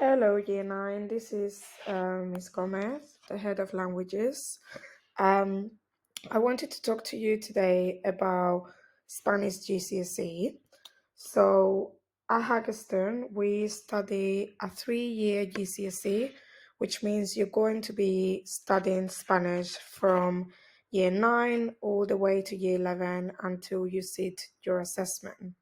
Hello, Year 9. This is Ms. Gomez, the head of languages. Um, I wanted to talk to you today about Spanish GCSE. So, at Haggerston, we study a 3-year GCSE, which means you're going to be studying Spanish from year 9 all the way to year 11 until you sit your assessment.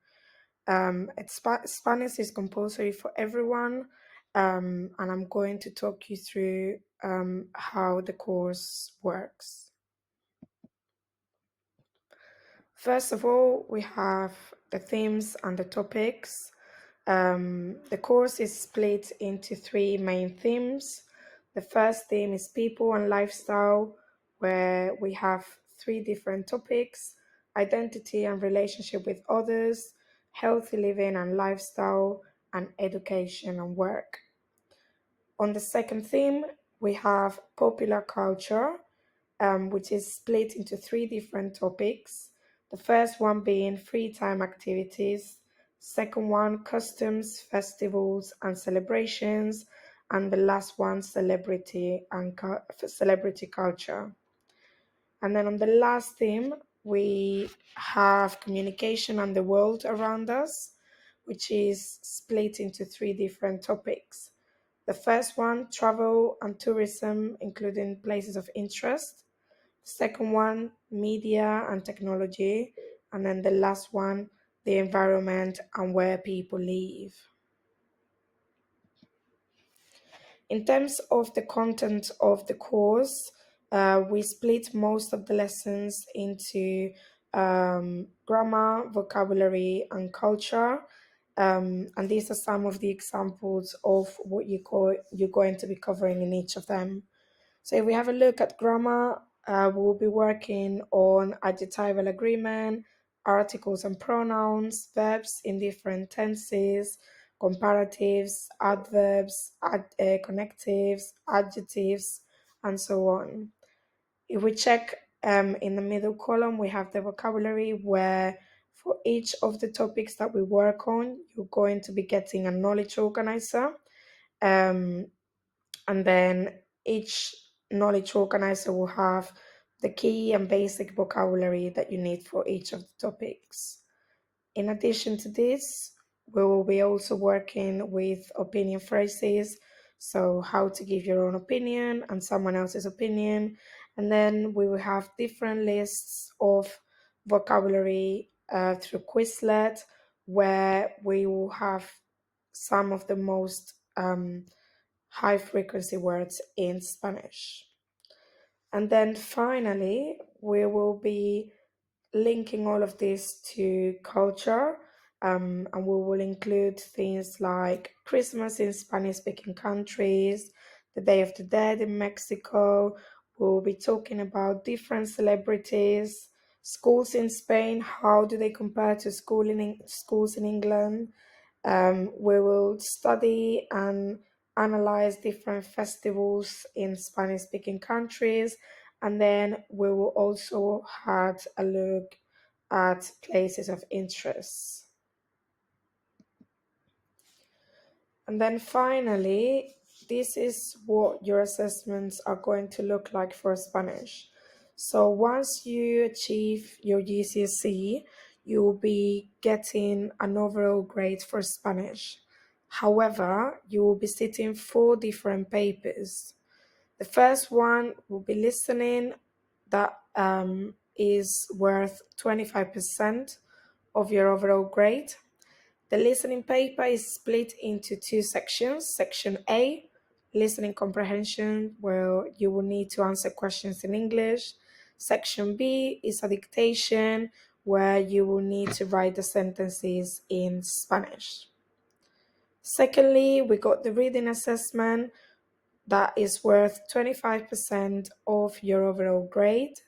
Spanish is compulsory for everyone, and I'm going to talk you through how the course works. First of all, we have the themes and the topics. The course is split into 3 main themes. The first theme is people and lifestyle, where we have 3 different topics: identity and relationship with others, healthy living and lifestyle, and education and work. On the second theme, we have popular culture, which is split into 3 different topics. The first one being free time activities, second one, customs, festivals, and celebrations, and the last one, celebrity culture. And then on the last theme, we have communication and the world around us, which is split into 3 different topics. The first one, travel and tourism, including places of interest. Second one, media and technology. And then the last one, the environment and where people live. In terms of the content of the course, we split most of the lessons into grammar, vocabulary, and culture. And these are some of the examples of what you're going to be covering in each of them. So if we have a look at grammar, we'll be working on adjectival agreement, articles and pronouns, verbs in different tenses, comparatives, adverbs, connectives, adjectives, and so on. If we check in the middle column, we have the vocabulary where for each of the topics that we work on, you're going to be getting a knowledge organizer. Um, and then each knowledge organizer will have the key and basic vocabulary that you need for each of the topics. In addition to this, we will be also working with opinion phrases, so how to give your own opinion and someone else's opinion. And then we will have different lists of vocabulary through Quizlet, where we will have some of the most high frequency words in Spanish. And then finally, we will be linking all of this to culture, and we will include things like Christmas in Spanish speaking countries, the Day of the Dead in Mexico. We'll be talking about different celebrities, schools in Spain, how do they compare to schools in England. We will study and analyze different festivals in Spanish speaking countries, and then we will also have a look at places of interest. And then finally, this is what your assessments are going to look like for Spanish. So once you achieve your GCSE, you will be getting an overall grade for Spanish. However, you will be sitting 4 different papers. The first one will be listening, that is worth 25% of your overall grade. The listening paper is split into 2 sections. Section A, listening comprehension, where you will need to answer questions in English. Section B is a dictation, where you will need to write the sentences in Spanish. Secondly, we got the reading assessment that is worth 25% of your overall grade.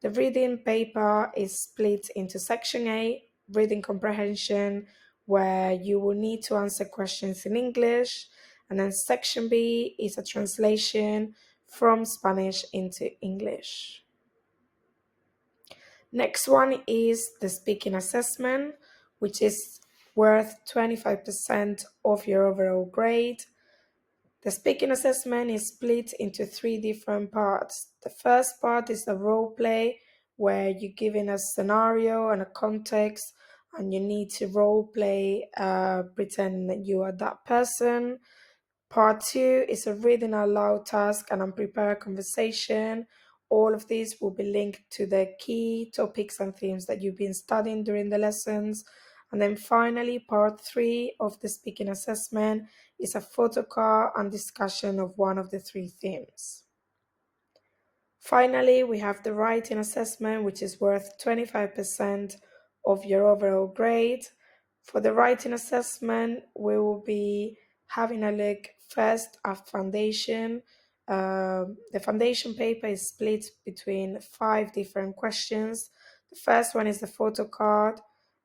The reading paper is split into Section A, reading comprehension, where you will need to answer questions in English, and then Section B is a translation from Spanish into English. Next one is the speaking assessment, which is worth 25% of your overall grade. The speaking assessment is split into three different parts. The first part is the role play, where you're given a scenario and a context, and you need to role play, pretend that you are that person. Part two is a reading aloud task and unprepared conversation. All of these will be linked to the key topics and themes that you've been studying during the lessons. And then finally, part three of the speaking assessment is a photo card and discussion of one of the three themes. Finally, we have the writing assessment, which is worth 25% of your overall grade. For the writing assessment, we will be having a look first at foundation. The foundation paper is split between 5 different questions. The first one is the photo card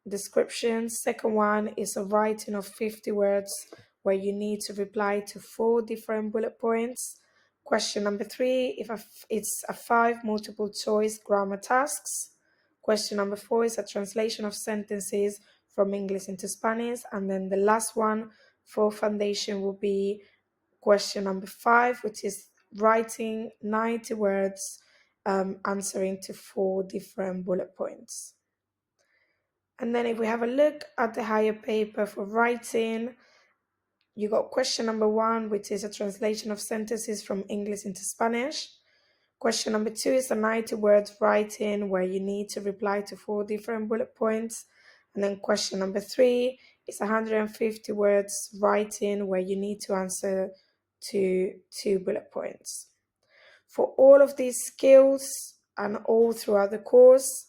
description. Second one is a writing of 50 words where you need to reply to 4 different bullet points. Question number 3, it's a 5 multiple choice grammar tasks. Question number 4 is a translation of sentences from English into Spanish. And then the last one for foundation will be question number 5, which is writing 90 words, answering to 4 different bullet points. And then if we have a look at the higher paper for writing, you got question number 1, which is a translation of sentences from English into Spanish. Question number 2 is a 90 words writing where you need to reply to 4 different bullet points. And then question number 3 is 150 words writing where you need to answer to 2 bullet points. For all of these skills and all throughout the course,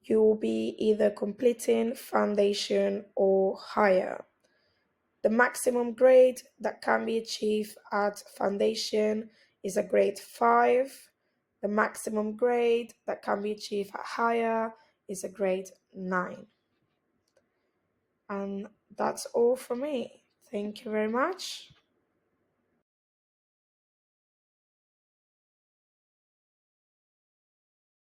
you will be either completing foundation or higher. The maximum grade that can be achieved at foundation is a grade 5. The maximum grade that can be achieved at higher is a grade 9. And that's all for me. Thank you very much.